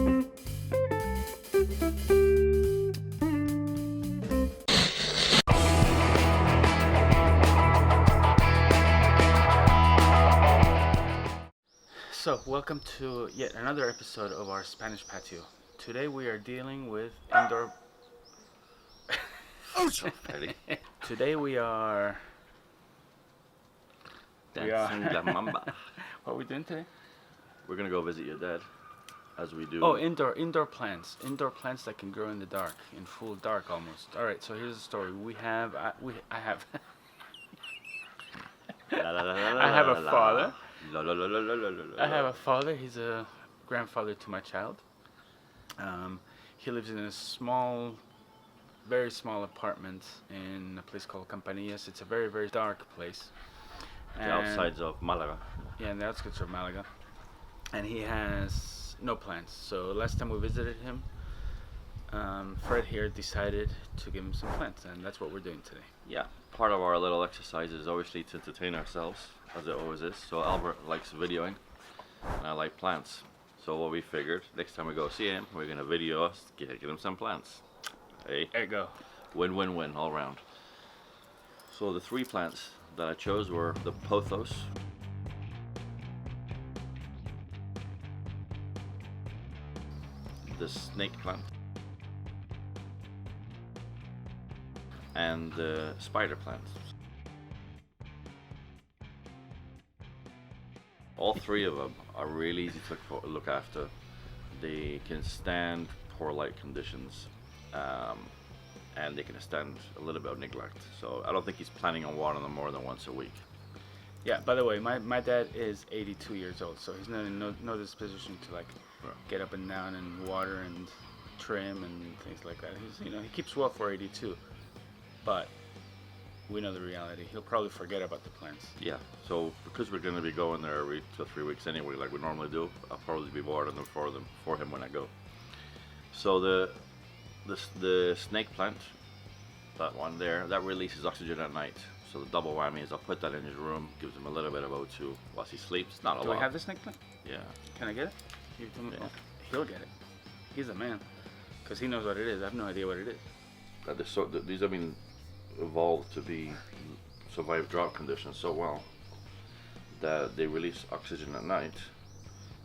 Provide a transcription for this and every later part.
So, welcome to yet another episode of Our Spanish Patio. Today we are dealing with indoor... Oh, so petty. Today we are... Dancing la mamba. What are we doing today? We're gonna go visit your dad, as we do. Oh, indoor plants. Indoor plants that can grow in the dark, in full dark almost. All right, so here's the story. I have I have a father. I have a father. He's a grandfather to my child. He lives in a very small apartment in a place called Campanillas. It's a very, very dark place. The outsides of Malaga. Yeah, in the outskirts of Malaga. And he has no plants. So last time we visited him, Fred here decided to give him some plants, and that's what we're doing today. Yeah, part of our little exercise is obviously to entertain ourselves, as it always is. So Albert likes videoing, and I like plants. So what we figured, next time we go see him, we're gonna video us, get him some plants. Hey, There you go. win all round. So the three plants that I chose were the pothos, the snake plant, and the spider plant. All three of them are really easy to look after. They can stand poor light conditions, and they can stand a little bit of neglect. So I don't think he's planning on watering them more than once a week. Yeah, by the way, my dad is 82 years old, so he's not in no disposition to get up and down and water and trim and things like that. He keeps well for 82, but we know the reality. He'll probably forget about the plants. Yeah, so because we're going to be going there every 2 or 3 weeks anyway, like we normally do, I'll probably be watering them for him when I go. So the snake plant, that one there, that releases oxygen at night. So the double whammy is I'll put that in his room, gives him a little bit of O2 whilst he sleeps. Not a lot. Do we have the snake plant? Yeah. Can I get it? Give it to him? Yeah. Oh, he'll get it. He's a man, because he knows what it is. I have no idea what it is. These have been evolved to survive drought conditions so well that they release oxygen at night,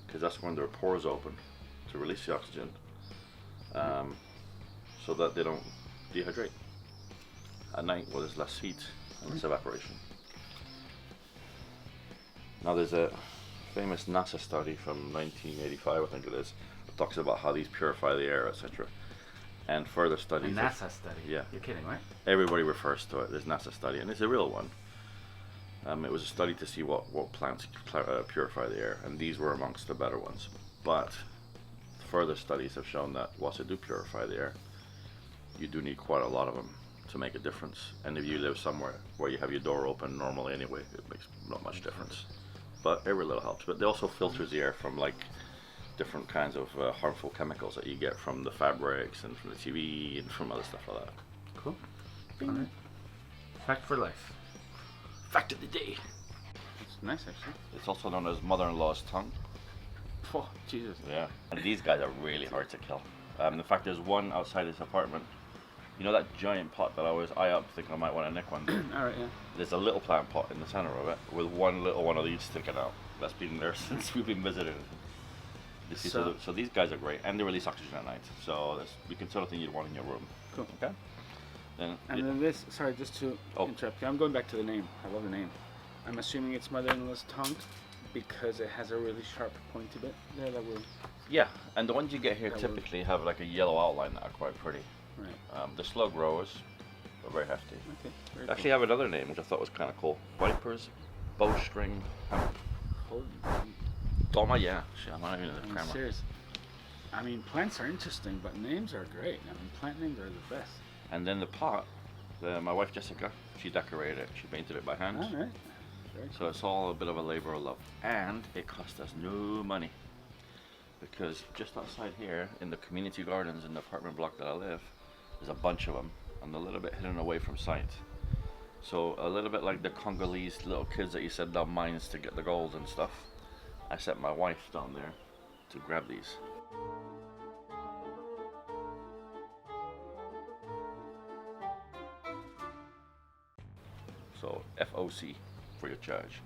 because that's when their pores open to release the oxygen, so that they don't dehydrate at night where there's less heat and less evaporation. Now there's a famous NASA study from 1985, I think it is, that talks about how these purify the air, etc. And further A studies. NASA study? Yeah. You're kidding, right? Everybody refers to it. There's NASA study, and it's a real one. It was a study to see what plants purify the air, and these were amongst the better ones. But further studies have shown that whilst they do purify the air, you do need quite a lot of them to make a difference. And if you live somewhere where you have your door open normally anyway, it makes not much difference. But every little helps. But they also filters the air from different kinds of harmful chemicals that you get from the fabrics and from the TV and from other stuff like that. Cool. All right. Fact for life. Fact of the day. It's nice, actually. It's also known as mother-in-law's tongue. Oh, Jesus. Yeah. And these guys are really hard to kill. In fact, there's one outside this apartment. You know that giant pot that I always eye up thinking I might want to nick one? All right, yeah. There's a little plant pot in the center of it with one little one of these sticking out. That's been there since we've been visiting. So these guys are great, and they release oxygen at night. So you can sort of thing you'd want in your room. Cool. Okay. Then this, sorry, just to interrupt you. I'm going back to the name. I love the name. I'm assuming it's mother-in-law's tongue because it has a really sharp pointy bit there that will... Yeah, and the ones you get here typically have like a yellow outline that are quite pretty. Right. The slow growers are very hefty. Okay. Very They actually have another name which I thought was kind of cool. Vipers, bowstring hemp. cool. Toma, yeah. Shit, I'm not even in the I'm camera. serious. I mean, plants are interesting, but names are great. I mean, plant names are the best. And then the pot, my wife Jessica, she decorated it. She painted it by hand. All right. Very So it's all a bit of a labor of love. And it cost us no money. Because just outside here, in the community gardens in the apartment block that I live, there's a bunch of them, and they're a little bit hidden away from sight. So a little bit like the Congolese little kids that you said down mines to get the gold and stuff. I sent my wife down there to grab these. So FOC, free of charge.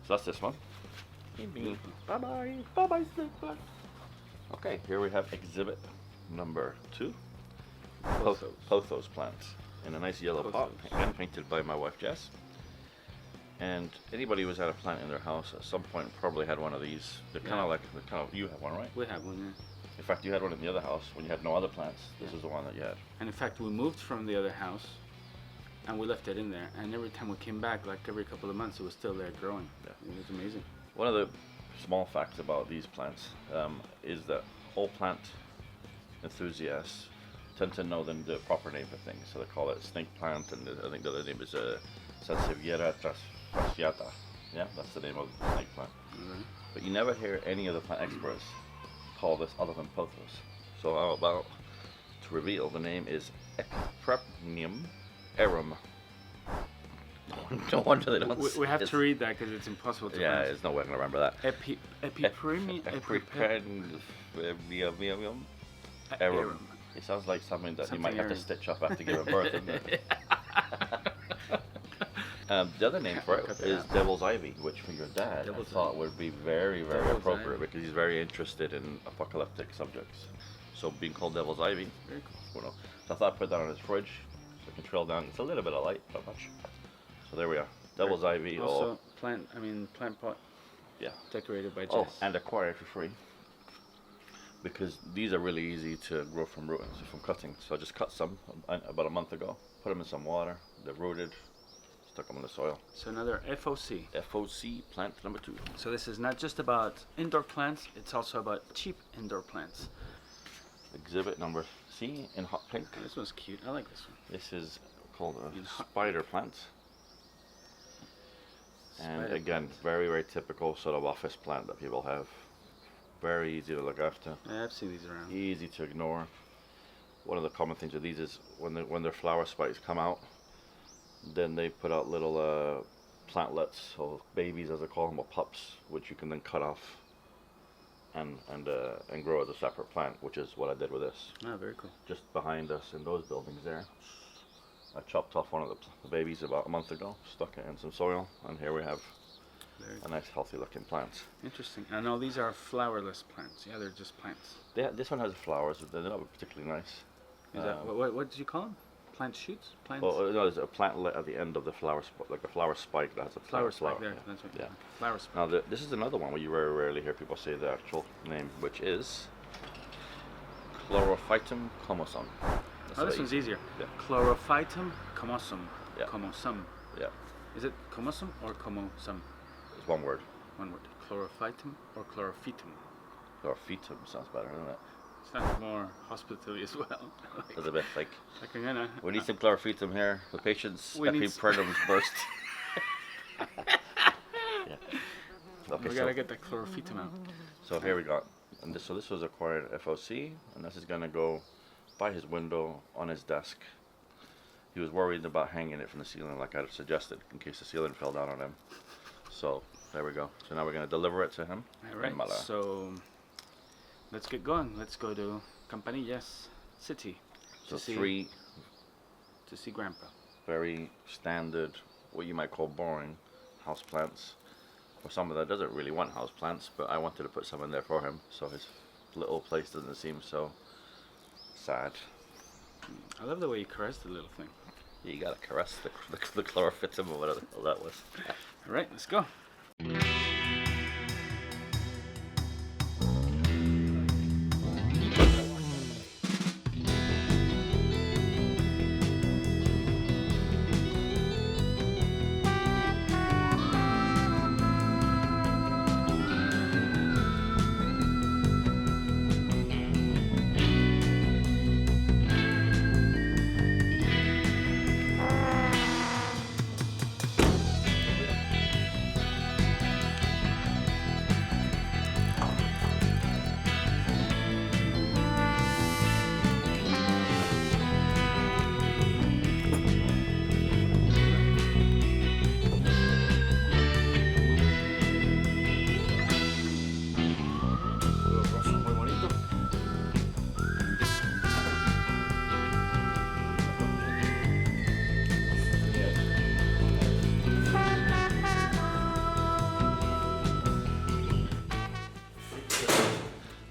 So that's this one. Bye bye. Bye bye, snake plant. Okay, here we have exhibit number 2. Pothos plants in a nice yellow pot, again painted by my wife Jess. And anybody who's had a plant in their house at some point probably had one of these. They're kind of like, you have one, right? We have one, yeah. In fact, you had one in the other house when you had no other plants. This is the one that you had. And in fact, we moved from the other house, and we left it in there. And every time we came back, like every couple of months, it was still there growing. Yeah. It was amazing. One of the small facts about these plants is that whole plant enthusiasts tend to know the proper name for things. So they call it snake plant, and I think the other name is Sansevieria trasfiata. Yeah, that's the name of the snake plant. Mm-hmm. But you never hear any of the plant experts call this other than pothos. So how about to reveal the name is Epipremnium arum. No wonder they don't. We have to read that because it's impossible to Yeah, pronounce. there's no way I can remember that. Epipremnium arum. It sounds like something that you might have to stitch up after giving birth, doesn't it? The other name for it is Devil's Ivy, which for your dad I thought would be very, very appropriate because he's very interested in apocalyptic subjects. So being called Devil's Ivy, Very cool. well, so I thought I'd put that on his fridge so I can trail down. It's a little bit of light, not much. So there we are. Devil's Ivy. Also, plant pot. Yeah. Decorated by Jess. Oh, and acquired for free. Because these are really easy to grow from rooting, from cutting. So I just cut some about a month ago, put them in some water, they're rooted, stuck them in the soil. So another FOC. FOC plant number 2. So this is not just about indoor plants, it's also about cheap indoor plants. Exhibit number C in hot pink. Oh, this one's cute. I like this one. This is called a spider plant. And Spider again, plant. very, very typical sort of office plant that people have. Very easy to look after. Yeah, I've seen these around. Easy to ignore. One of the common things with these is when their flower spikes come out, then they put out little plantlets, or babies as they call them, or pups, which you can then cut off and grow as a separate plant, which is what I did with this. Oh, very cool. Just behind us in those buildings there. I chopped off one of the babies about a month ago, stuck it in some soil, and here we have a nice healthy looking plant. Interesting. And all these are flowerless plants. Yeah, they're just plants. This one has flowers, they're not particularly nice. Is that what did you call them? Plant shoots? Plants? Well, no, there's a plantlet at the end of the flower, like a flower spike that has a flower spike. Yeah. That's right. Yeah. Flower spike. Now, this is another one where you very rarely hear people say the actual name, which is Chlorophytum comosum. Oh, this one's easier. Yeah. Chlorophytum comosum. Yeah. Comosum. Yeah. Is it comosum or comosum? It's one word. One word. Chlorophytum or chlorophytum? Chlorophytum sounds better, doesn't it? Sounds more hospitally as well. It's a bit like, Like we need some chlorophytum here. The patient's We need epiprenum's burst. Yeah. Okay, we gotta get that chlorophytum out. So here we go. And this was acquired FOC, and this is gonna go by his window on his desk. He was worried about hanging it from the ceiling, like I suggested, in case the ceiling fell down on him. So there we go. So now we're gonna deliver it to him. All right. in Malaga. So let's get going. Let's go to Campanillas City So to 3 see Grandpa. very standard, what you might call boring house plants. For someone that doesn't really want house plants, but I wanted to put some in there for him, so his little place doesn't seem so sad. I love the way you caress the little thing. You gotta caress the chlorophytum or whatever the hell that was. All right, let's go.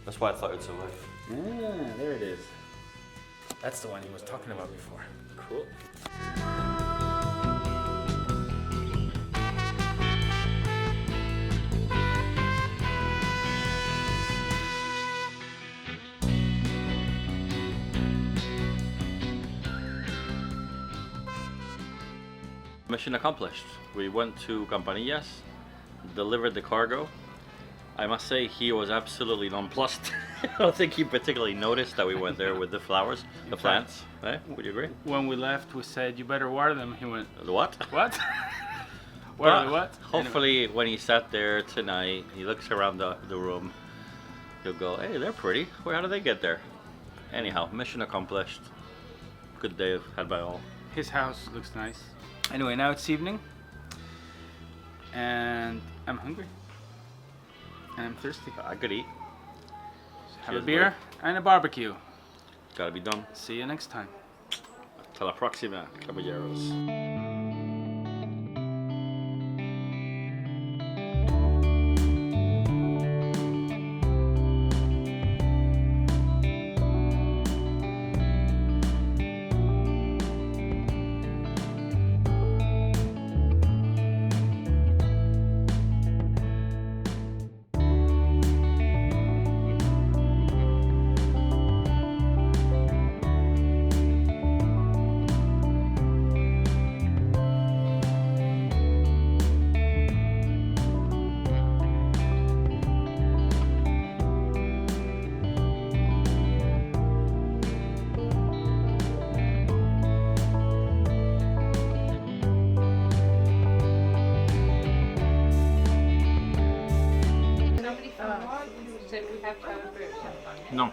That's why I thought it's away. Ah, there it is. That's the one he was talking about before. Cool. Mission accomplished. We went to Campanillas, delivered the cargo. I must say he was absolutely nonplussed. I don't think he particularly noticed that we went there with the flowers, the plants. Eh? Would you agree? When we left, we said, you better water them. He went, The what? what? Water the what? Hopefully when he sat there tonight, he looks around the room, he'll go, hey, they're pretty. How did they get there? Anyhow, mission accomplished. Good day had by all. His house looks nice. Anyway, now it's evening. And I'm hungry. And I'm thirsty. I could eat. Have Cheers, a beer and a barbecue. Gotta be done. See you next time. Hasta la próxima, caballeros. So we have to have a group. No.